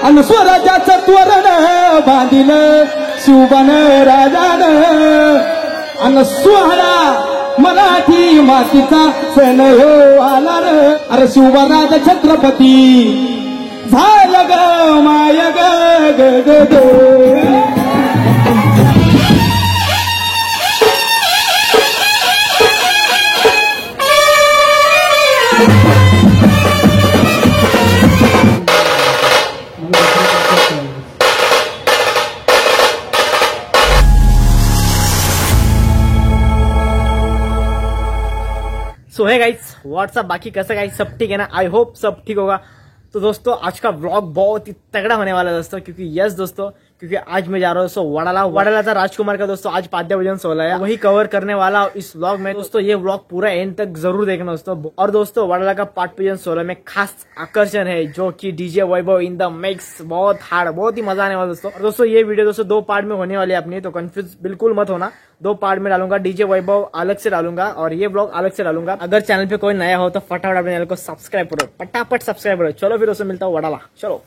अन स्वराज्याचं तोरण बांधिलं शिवबान राजान अन सुहाळा मराठी मातीचा सण हो आला र अरे शिवबा राजा छत्रपती झालं ग माय ग ग ग ग सो है गाइस व्हाट्सअप बाकी कैसा गाइस सब ठीक है ना। आई होप सब ठीक होगा। तो दोस्तों आज का व्लॉग बहुत ही तगड़ा होने वाला है दोस्तों, क्योंकि यस दोस्तों क्योंकि आज मैं जा रहा हूँ दोस्तों वडाला था राजकुमार का दोस्तों। आज पाद्य भजन 16 है, वही कवर करने वाला इस व्लॉग में दोस्तों। ये व्लॉग पूरा एंड तक जरूर देखना दोस्तों। और दोस्तों वडाला का पाठ भजन 16 में खास आकर्षण है जो कि DJ Vaibhav in the mix, बहुत हार्ड, बहुत ही मजा आने वाला दोस्तों। और दोस्तों ये वीडियो दोस्तों 2 पार्ट में होने वाली है अपनी, तो कंफ्यूज बिल्कुल मत होना। 2 पार्ट में डालूंगा, डीजे वैभव अलग से डालूंगा और ये ब्लॉग अलग से डालूंगा। अगर चैनल पे कोई नया हो तो फटाफट अपने चैनल को सब्सक्राइब करो, फटाफट सब्सक्राइब करो। चलो फिर उससे मिलता हूँ वडाला। चलो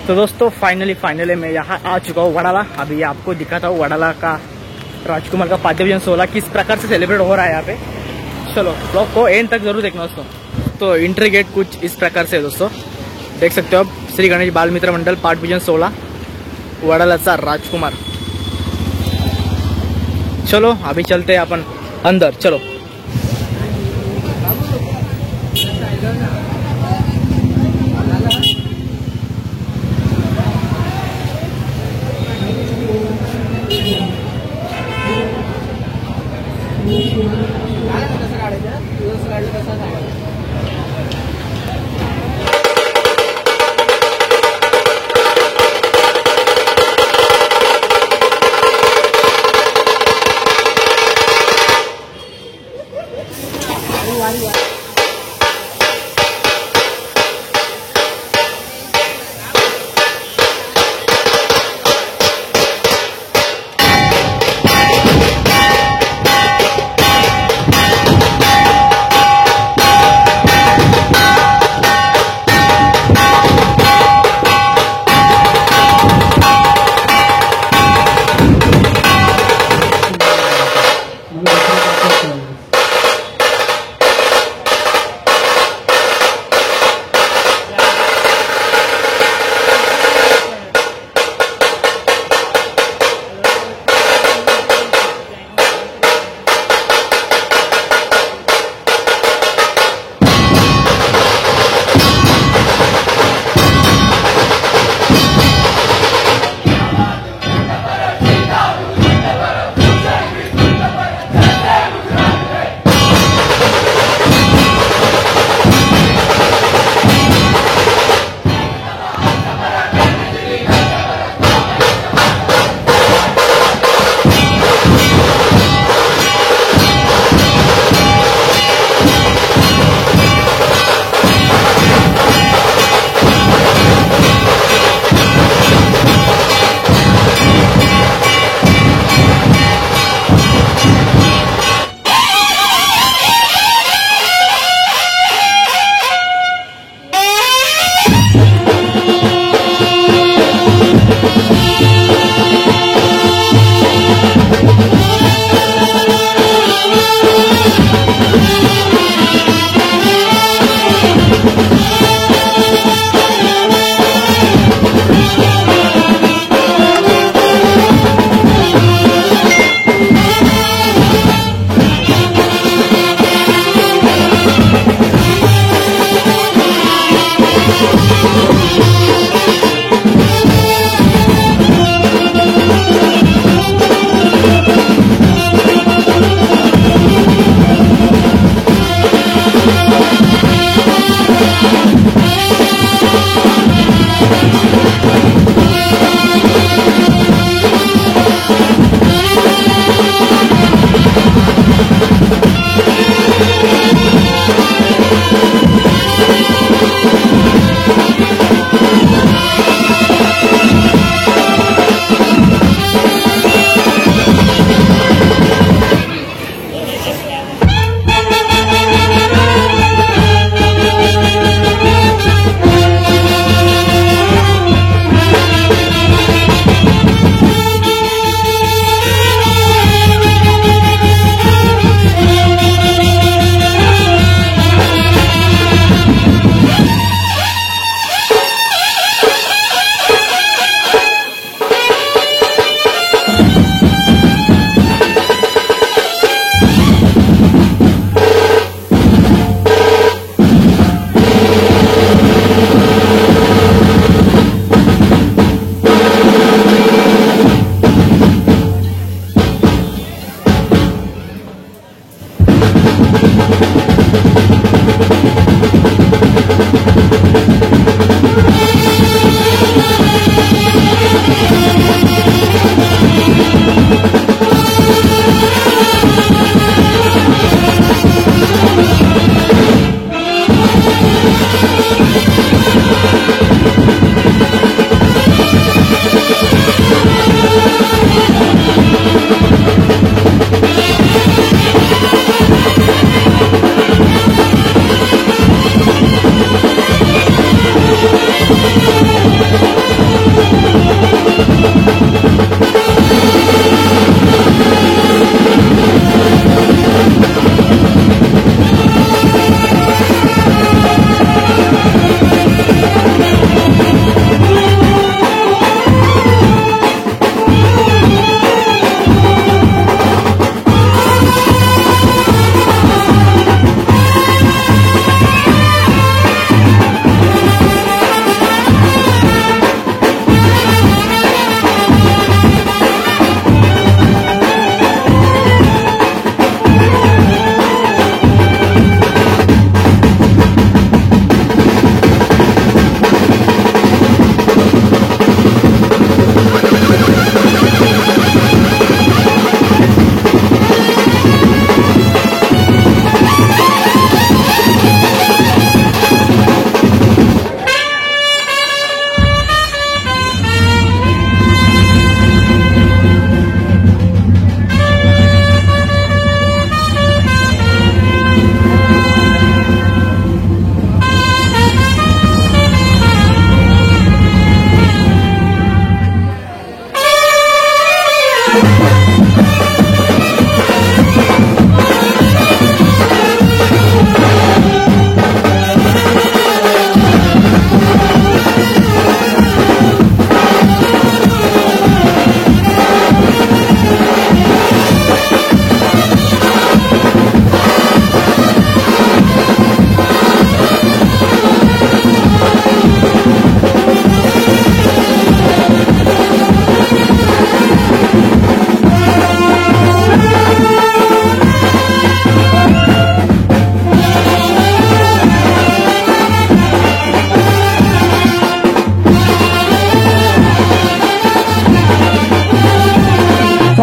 तो दोस्तों फाइनली मैं यहाँ आ चुका हूँ वडाला। अभी आपको दिखाता हूँ वडाला का राजकुमार का पाद्य भजन 16 किस प्रकार से सेलिब्रेट हो रहा है यहाँ पे। चलो ब्लॉग को एंड तक जरूर देखना दोस्तों। तो एंट्री गेट कुछ इस प्रकार से है दोस्तों, देख सकते हो आप। श्री गणेश बाल मित्र मंडल पाठ भजन 16 वडालाचा राजकुमार। चलो अभी चलते हैं अपन अंदर। चलो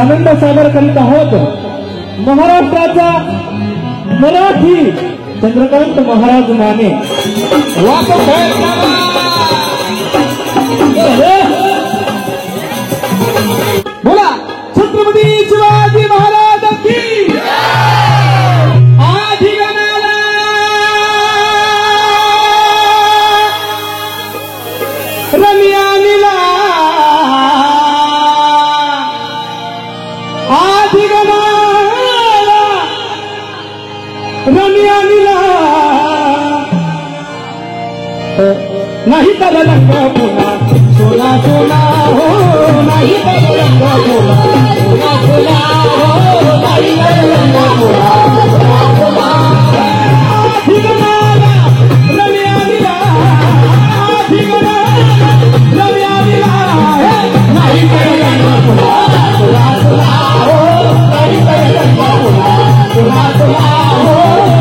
आनंद सादर करीत आहोत महाराष्ट्राचा मराठी चंद्रकांत महाराज माने. बोला छत्रपती शिवाजी महाराज की आधी गणाला रम्या निला आधी गणाला रम्या निला नाही तर रंग पुन्हा सोला सोला हो नाही तर रंग सोला सोला सोला हो नाही तर रंग सोला सोला सोला ठिकाणाला रम्या निला ठिकाणाला रम्या निला नाही तर रंग सोला सोला सोला हो नाही तर रंग सोला सोला सोला हो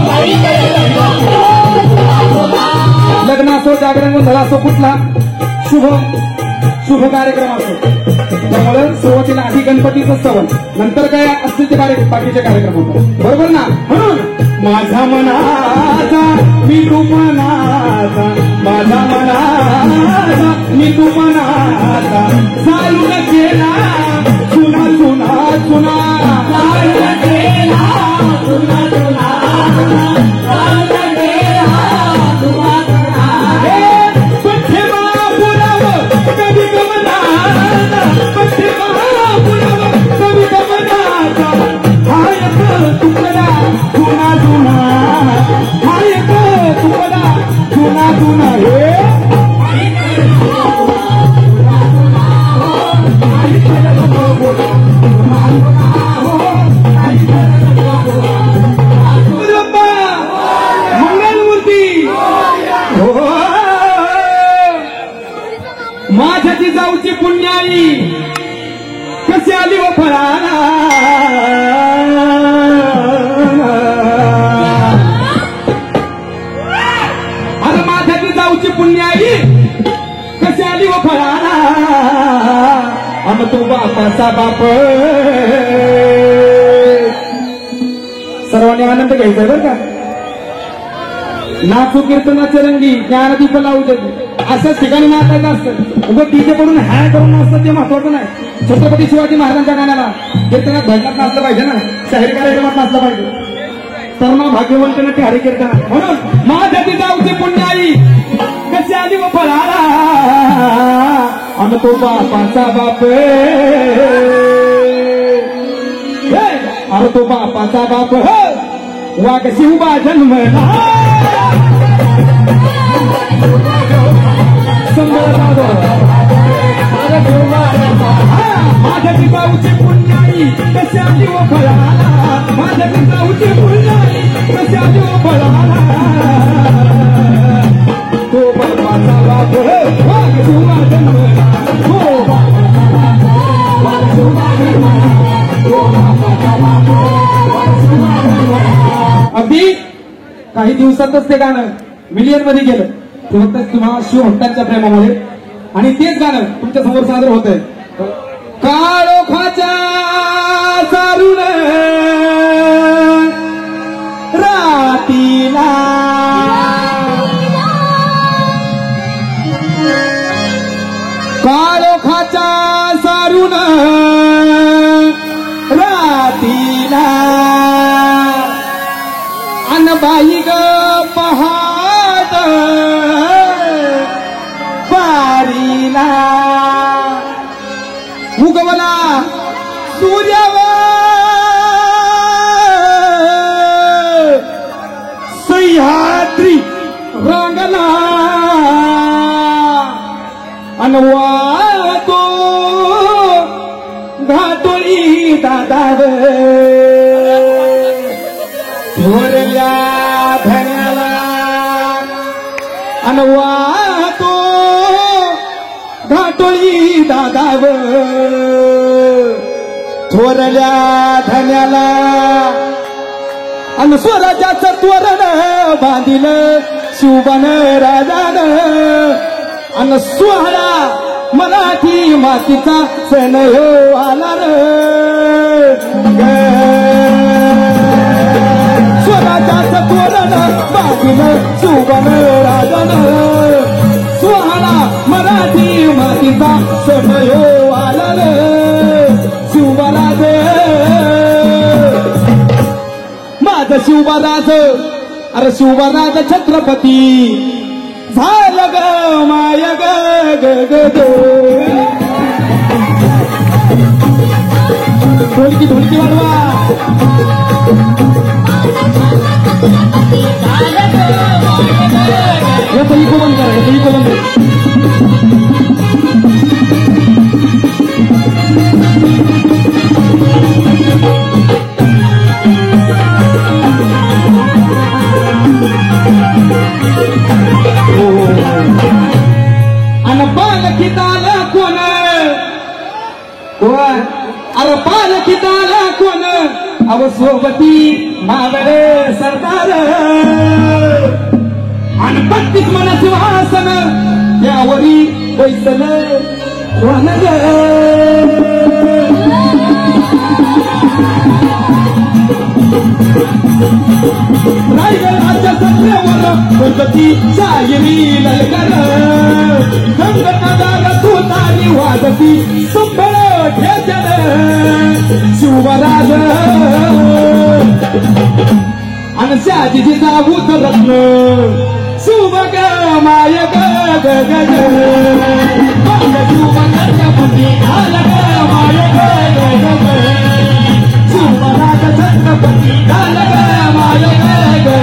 नाही तर रंग सोला सोला. लग्न असो जागरण गोंधळ असो कुठला शुभ कार्यक्रम असो त्यामुळे सुरुवातीला आधी गणपतीचं स्तवन नंतर काय असतील ते बाकीचे कार्यक्रम होतात बरोबर ना. म्हणून माझ्या मनाचा मी तू मनाचा माझ्या मनाचा मी तू मनाचा चालून केला चुना चुना चुना चालून केला चुना चुना चालून केला चुना माझ्या ती जाऊची पुण्याई कशी आली व फळाला अरे माझ्या ती जाऊची पुण्याई कशी आली व फळाला आम तो बापाचा बाप. सर्वांनी आनंद घ्यायचा बरं का. नाचू कीर्तनाचे रंगी ज्ञानदीप लावू देत अशाच ठिकाणी नाचायचं असतं. उगं डीजे पडून हॅ करून नाचतं ते महत्वाचं नाही. छत्रपती शिवाजी महाराजांच्या गाण्याला कीर्तनात भजनात नाचलं पाहिजे ना शाहीर कार्यक्रमात नाचलं पाहिजे तर मग भाग्यवंत ते हरी कीर्तनात. म्हणून माझ्या ती जाऊची पुण्याई कशी आली व फळाला आम तो बापाचा बाप अरे तो बापाचा बाप वाघ शिवबा जन्मला माझ्या पिताऊची पुण्याई कशाची व फळाला माझ्या पिताऊची पुण्याई कशाची व फळाला तो बापाचा बाप वाघ शिवबा जन्मला तो बापाचा बाप वाघ शिवबा जन्मला तो बापाचा बाप वाघ शिवबा जन्मला. अगदी काही दिवसातच ते गाणं मिलियन मध्ये गेलं. फक्त तुम्हाला शिवभक्तांच्या प्रेमामध्ये आणि तेच गाणं तुमच्या समोर सादर होत आहे. काळोखाच्या चारून रातीला काळोखाच्या सारून रातीला अनबाई ग पहाट पारीला उगवला सूर्यावर सह्याद्री रांगला अनवातो घाटोळी दादाव थोरल्या धन्याला अनवातो घाटोळी दादाव थोरल्या धन्याला अन स्वराज्याचं तोरण बांधिलं शिवबन राजान अन सोहळा मराठी मातीचा सण हो आला र स्वराजाच तोरण बाजून सुवन राजन सुहाना मराठी मातीचा सणयो आला शिवराज माझ शिवराज अरे शिवराज छत्रपती झालं ग माय ग ढोलकी ढोलकी वाढवा याचं इको बंद करा याचं इको बंद अन पालखीताला कोण अरे पालखीताला कोण अव सोबती मावळे सरदार आणि 32 मन सिंहासन त्यावरी बैसल कोण रायगड राज्य सत्रेवर गणपती शाहिरी ललकर गंगनादार तुतारी वाजती संभळ घेतल शिवराज आणि शाजीची जाऊत रत्न शिवग माय ग शिवपती झाल ग माय ग शिवराज छत्रपती झाल ग माय ग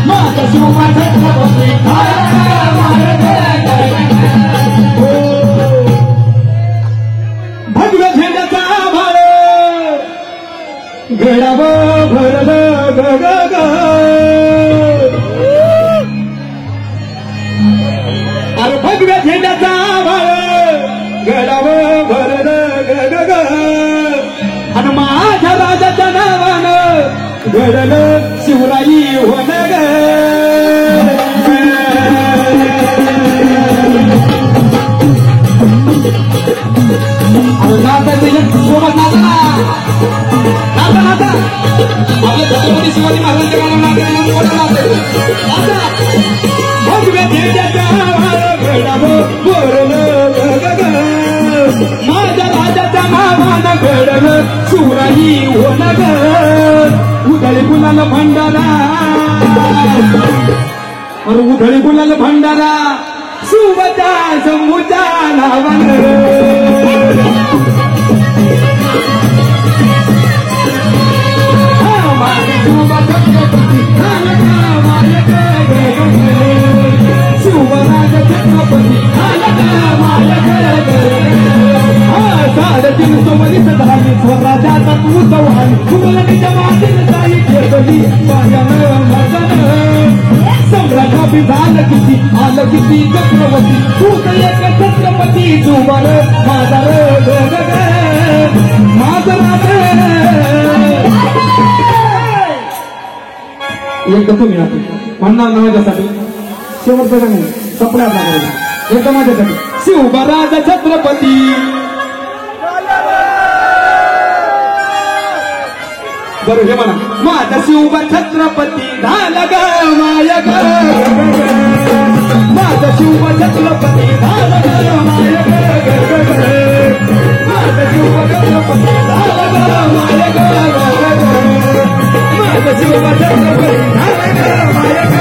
माझ शिवमा छत्रपती झाल ग माय भगव्या झेंड्याचा भाळ गडाव भरल ग अरे भगव्या झेंड्याचा भाळ गडाव भरल ग आणि माझ्या राजाच्या नावानं घडल शिवराई होण ग सोबत नाता नाता नाता आपल्या छत्रपती शिवाजी महाराजांच्या गावाला भगव्या झेंड्याच्या माझ्या राजाच्या नावानं घडलं शिवराई होण ग उधळी गुलाल भंडारा अरे उधळी गुलाल भंडारा शिवच्या शंभूच्या नावानं शिवराज छत्रपती साडेतीन सोमरी सदाली स्वराजाचा तू चव्हाण कुमलनीच्या मातीन जाई खेळली माझ्यानं मगन सम्राटापी झालं किती आलं किती छत्रपती तूच एक छत्रपती जुवार माझा एक तुम्ही आता म्हणणार ना माझ्यासाठी शेवटचं का नाही सपड्याचा एक माझ्यासाठी शिवराज छत्रपती बरं हे म्हणा माझा शिवबा छत्रपती झाला ग माय ग माझा शिवबा छत्रपती झाला ग माय ग माझा शिवबा छत्रपती झाला ग माय ग माझा शिवबा छत्रपती झाला ग माय ग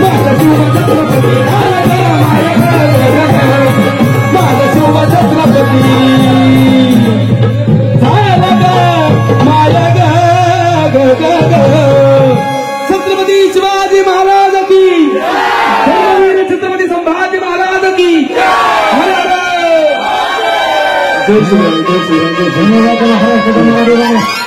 माझा शिवबा छत्रपती झाला ग माय ग माझा शिवबा छत्रपती झाला ग माय ग छत्रपती शिवाजी महाराज की छत्रपती संभाजी महाराज की जय श्री राम जय श्री राम धन्यवाद महाराष्ट्र धन्यवाद